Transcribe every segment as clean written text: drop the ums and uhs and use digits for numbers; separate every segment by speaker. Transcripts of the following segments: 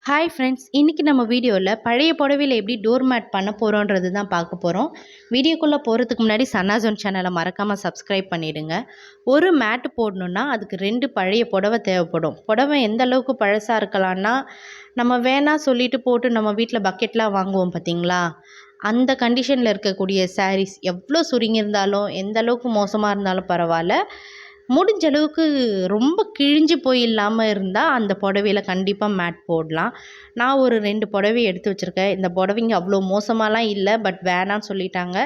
Speaker 1: Hi friends, இன்றைக்கி நம்ம வீடியோவில் பழைய புடவையில் எப்படி டோர் மேட் பண்ண போகிறோன்றது தான் பார்க்க போகிறோம். வீடியோக்குள்ளே போகிறதுக்கு முன்னாடி சன்னாசோன் சேனலை மறக்காமல் சப்ஸ்கிரைப் பண்ணிவிடுங்க. ஒரு மேட்டு போடணுன்னா அதுக்கு 2 பழைய புடவை தேவைப்படும். புடவை எந்த அளவுக்கு பழசாக இருக்கலான்னா, நம்ம வேணாம் சொல்லிட்டு போட்டு நம்ம வீட்டில் பக்கெட்லாம் வாங்குவோம் பார்த்தீங்களா, அந்த கண்டிஷனில் இருக்கக்கூடிய சாரீஸ் எவ்வளோ சுருங்கியிருந்தாலும் எந்த அளவுக்கு மோசமாக இருந்தாலும் பரவாயில்ல, முடிஞ்ச அளவுக்கு ரொம்ப கிழிஞ்சு போய் இல்லாமல் இருந்தால் அந்த புடவையில கண்டிப்பாக மேட் போடலாம். நான் ஒரு 2 புடவை எடுத்து வச்சுருக்கேன். இந்த புடவைங்க அவ்வளோ மோசமாலாம் இல்லை, பட் வேணான்னு சொல்லிட்டாங்க.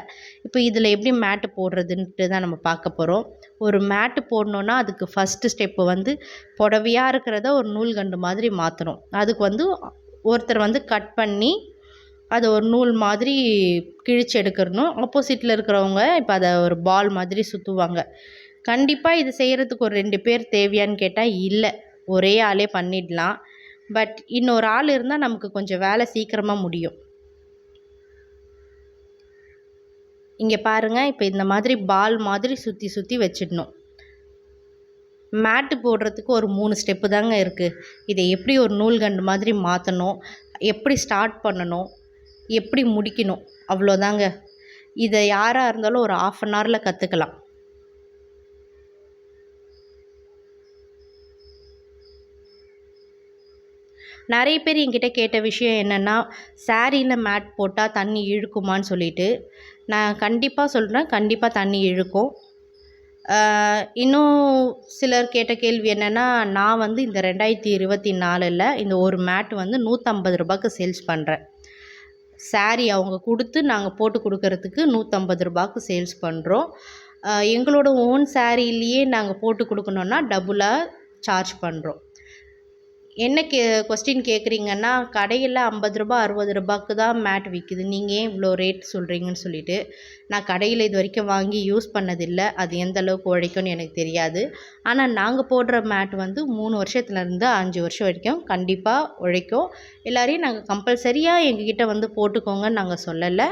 Speaker 1: இப்போ இதில் எப்படி மேட்டு போடுறதுன்ட்டு தான் நம்ம பார்க்க போகிறோம். ஒரு மேட்டு போடணுன்னா அதுக்கு ஃபஸ்ட்டு ஸ்டெப்பு வந்து புடவையாக இருக்கிறத ஒரு நூல்கண்டு மாதிரி மாற்றணும். அதுக்கு வந்து ஒருத்தர் வந்து கட் பண்ணி அதை ஒரு நூல் மாதிரி கிழிச்சு எடுக்கிறணும். ஆப்போசிட்டில் இருக்கிறவங்க இப்போ அதை ஒரு பால் மாதிரி சுற்றுவாங்க. கண்டிப்பாக இது செய்கிறதுக்கு ஒரு 2 பேர் தேவையான்னு கேட்டால் இல்லை, ஒரே ஆளே பண்ணிடலாம். பட் இன்னொரு ஆள் இருந்தால் நமக்கு கொஞ்சம் வேலை சீக்கிரமாக முடியும். இங்கே பாருங்கள், இப்போ இந்த மாதிரி பால் மாதிரி சுற்றி சுற்றி வச்சிடணும். மேட்டு போடுறதுக்கு ஒரு 3 ஸ்டெப்பு தாங்க இருக்குது. இதை எப்படி ஒரு நூல்கண்டு மாதிரி மாற்றணும், எப்படி ஸ்டார்ட் பண்ணணும், எப்படி முடிக்கணும், அவ்வளோதாங்க. இதை யாராக இருந்தாலும் ஒரு 1/2 அன் ஹவரில் கற்றுக்கலாம். நிறைய பேர் என்கிட்ட கேட்ட விஷயம் என்னென்னா, சாரியில் மேட் போட்டால் தண்ணி இழுக்குமான்னு சொல்லிட்டு. நான் கண்டிப்பாக சொல்கிறேன், கண்டிப்பாக தண்ணி இழுக்கும். இன்னும் சிலர் கேட்ட கேள்வி என்னென்னா, நான் வந்து இந்த 2024ல் இந்த ஒரு மேட் வந்து ₹150க்கு சேல்ஸ் பண்ணுறேன். சாரி அவங்க கொடுத்து நாங்கள் போட்டு கொடுக்கறதுக்கு ₹150க்கு சேல்ஸ் பண்ணுறோம். எங்களோட ஓன் சாரிலேயே நாங்கள் போட்டு கொடுக்கணுன்னா டபுளாக சார்ஜ் பண்ணுறோம். என்ன கொஸ்டின் கேட்குறீங்கன்னா, கடையில் ₹50 ₹60க்கு தான் மேட் விற்கிது, நீங்கள் ஏன் இவ்வளோ ரேட் சொல்கிறீங்கன்னு சொல்லிட்டு. நான் கடையில் இது வரைக்கும் வாங்கி யூஸ் பண்ணதில்லை, அது எந்த அளவுக்கு உழைக்கும்னு எனக்கு தெரியாது. ஆனால் நாங்கள் போடுற மேட் வந்து 3 வருஷத்துலேருந்து 5 வருஷம் வரைக்கும் கண்டிப்பாக உழைக்கும். எல்லோரையும் நாங்கள் கம்பல்சரியாக எங்ககிட்ட வந்து போட்டுக்கோங்கன்னு நாங்கள் சொல்லலை.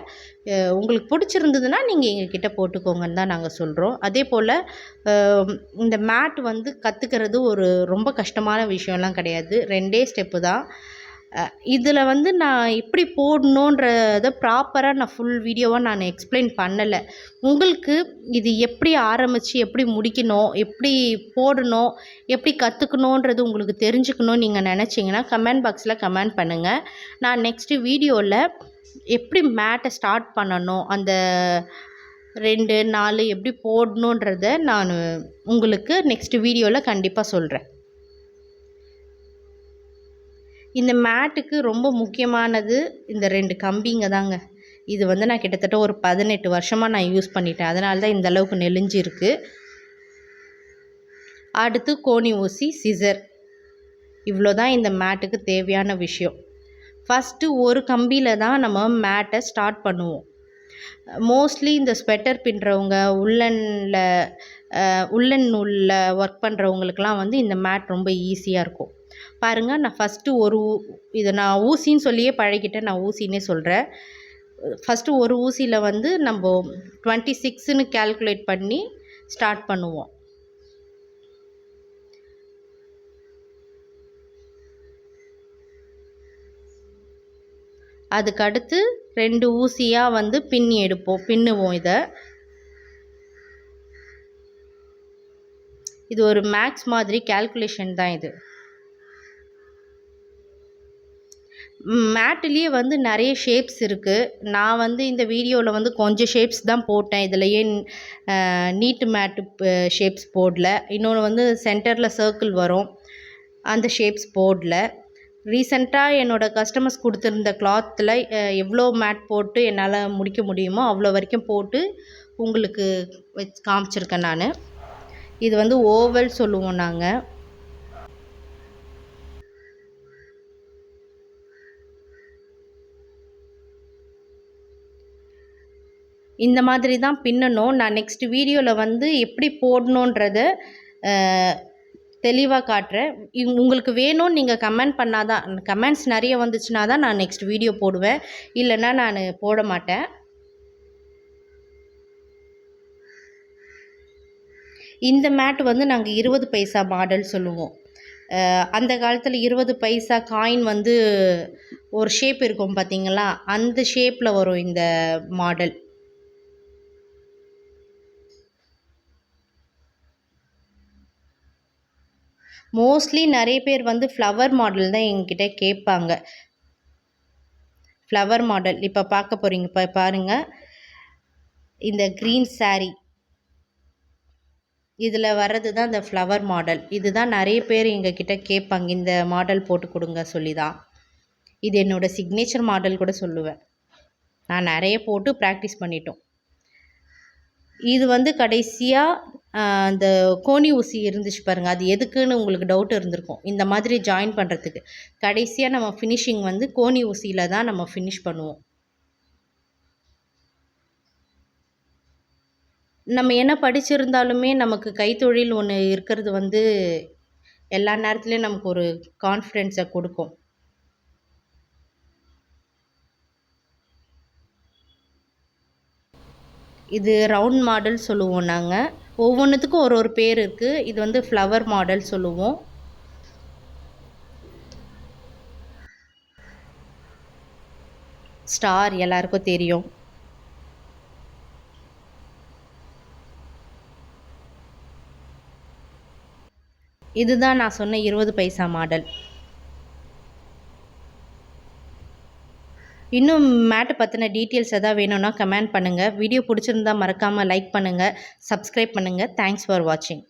Speaker 1: உங்களுக்கு பிடிச்சிருந்ததுன்னா நீங்கள் எங்ககிட்ட போட்டுக்கோங்கன்னு தான் நாங்கள் சொல்கிறோம். அதே போல் இந்த மேட் வந்து கற்றுக்கிறது ஒரு ரொம்ப கஷ்டமான விஷயம்லாம் கிடையாது. 2 ஸ்டெப்பு தான். இதில் வந்து நான் எப்படி போடணுன்றத ப்ராப்பராக நான் ஃபுல் வீடியோவாக நான் எக்ஸ்பிளைன் பண்ணலை. உங்களுக்கு இது எப்படி ஆரம்பித்து எப்படி முடிக்கணும், எப்படி போடணும், எப்படி கற்றுக்கணுன்றது உங்களுக்கு தெரிஞ்சுக்கணும்னு நீங்கள் நினச்சிங்கன்னா கமெண்ட் பாக்ஸில் கமெண்ட் பண்ணுங்கள். நான் நெக்ஸ்ட்டு வீடியோவில் எப்படி மேட்டை ஸ்டார்ட் பண்ணணும், அந்த 2, 4 எப்படி போடணுன்றத நான் உங்களுக்கு நெக்ஸ்ட் வீடியோவில் கண்டிப்பாக சொல்கிறேன். இந்த மேட்டுக்கு ரொம்ப முக்கியமானது இந்த 2 கம்பிங்க தாங்க. இது வந்து நான் கிட்டத்தட்ட ஒரு 18 வருஷமாக நான் யூஸ் பண்ணிட்டேன், அதனால தான் இந்த அளவுக்கு நெளிஞ்சு இருக்குது. அடுத்து கோணி ஊசி, சிசர், இவ்வளோ தான் இந்த மேட்டுக்கு தேவையான விஷயம். ஃபஸ்ட்டு ஒரு கம்பியில் தான் நம்ம மேட்டை ஸ்டார்ட் பண்ணுவோம். மோஸ்ட்லி இந்த ஸ்வெட்டர் பின்னுறவங்க, உள்ளன் நூலில் ஒர்க் பண்ணுறவங்களுக்கெலாம் வந்து இந்த மேட் ரொம்ப ஈஸியாக இருக்கும். பாருங்கள், நான் ஃபஸ்ட்டு இதை நான் ஊசின்னு சொல்லியே பழகிட்டேன், நான் ஊசின்னே சொல்கிறேன். ஃபஸ்ட்டு ஒரு ஊசியில் வந்து நம்ம 26ன்னு கேல்குலேட் பண்ணி ஸ்டார்ட் பண்ணுவோம். அதுக்கடுத்து 2 ஊசியாக வந்து பின்னுவோம். இது ஒரு மேக்ஸ் மாதிரி கேல்குலேஷன் தான் இது. மேட்டுலேயே வந்து நிறைய ஷேப்ஸ் இருக்குது. நான் வந்து இந்த வீடியோவில் வந்து கொஞ்சம் ஷேப்ஸ் தான் போட்டேன். இதுலையே நீட்டு மேட்டு ஷேப்ஸ் போடல. இன்னொன்று வந்து சென்டரில் சர்க்கிள் வரும், அந்த ஷேப்ஸ் போடல. ரீசெண்டாக என்னோடய கஸ்டமர்ஸ் கொடுத்துருந்த கிளாத்தில் எவ்வளோ மேட் போட்டு என்னால் முடிக்க முடியுமோ அவ்வளோ வரைக்கும் போட்டு உங்களுக்கு காமிச்சிருக்கேன் நான். இது வந்து ஓவல் சொல்லுவோம் நாங்கள். இந்த மாதிரி தான் பின்னணும். நான் நெக்ஸ்ட் வீடியோவில் வந்து எப்படி போடணுன்றத தெளிவாக காட்டுறேன். உங்களுக்கு வேணும்னு நீங்கள் கமெண்ட் பண்ணால் தான், கமெண்ட்ஸ் நிறைய வந்துச்சுன்னா தான் நான் நெக்ஸ்ட் வீடியோ போடுவேன், இல்லைன்னா நான் போட மாட்டேன். இந்த மேட் வந்து நாங்கள் 20 பைசா மாடல் சொல்லுவோம். அந்த காலத்தில் 20 பைசா காயின் வந்து ஒரு ஷேப் இருக்கும் பார்த்தீங்களா, அந்த ஷேப்பில் வரும் இந்த மாடல். மோஸ்ட்லி நிறைய பேர் வந்து ஃப்ளவர் மாடல் தான் எங்ககிட்ட கேட்பாங்க. ஃப்ளவர் மாடல் இப்போ பார்க்க போகிறீங்க, இப்போ பாருங்கள். இந்த க்ரீன் saree இதில் வர்றது தான் இந்த ஃப்ளவர் மாடல். இதுதான் நிறைய பேர் எங்ககிட்ட கேட்பாங்க, இந்த மாடல் போட்டு கொடுங்க சொல்லி தான். இது என்னோடய சிக்னேச்சர் மாடல் கூட சொல்லுவேன். நான் நிறைய போட்டு ப்ராக்டிஸ் பண்ணிட்டோம். இது வந்து கடைசியாக அந்த கோணி ஊசி இருந்துச்சு பாருங்கள், அது எதுக்குன்னு உங்களுக்கு டவுட் இருந்திருக்கும். இந்த மாதிரி ஜாயின் பண்ணுறதுக்கு கடைசியாக நம்ம ஃபினிஷிங் வந்து கோணி ஊசியில் தான் நம்ம ஃபினிஷ் பண்ணுவோம். நம்ம என்ன படிச்சிருந்தாலுமே நமக்கு கைத்தொழில் ஒன்று இருக்கிறது வந்து எல்லா நேரத்துலையும் நமக்கு ஒரு கான்ஃபிடென்ஸை கொடுக்கும். இது ரவுண்ட் மாடல் சொல்லுவோம் நாங்கள். ஒவ்வொன்றுத்துக்கும் ஒரு ஒரு பேர் இருக்குது. இது வந்து ஃப்ளவர் மாடல் சொல்லுவோம். ஸ்டார் எல்லாருக்கும் தெரியும். இதுதான் நான் சொன்ன 20 பைசா மாடல். இன்னும் மேட்டை பற்றின டீட்டெயில்ஸ் எதாவது வேணும்னா கமெண்ட் பண்ணுங்கள். வீடியோ பிடிச்சிருந்தா மறக்காமல் லைக் பண்ணுங்கள், சப்ஸ்கிரைப் பண்ணுங்கள். தேங்க்ஸ் ஃபார் வாட்சிங்.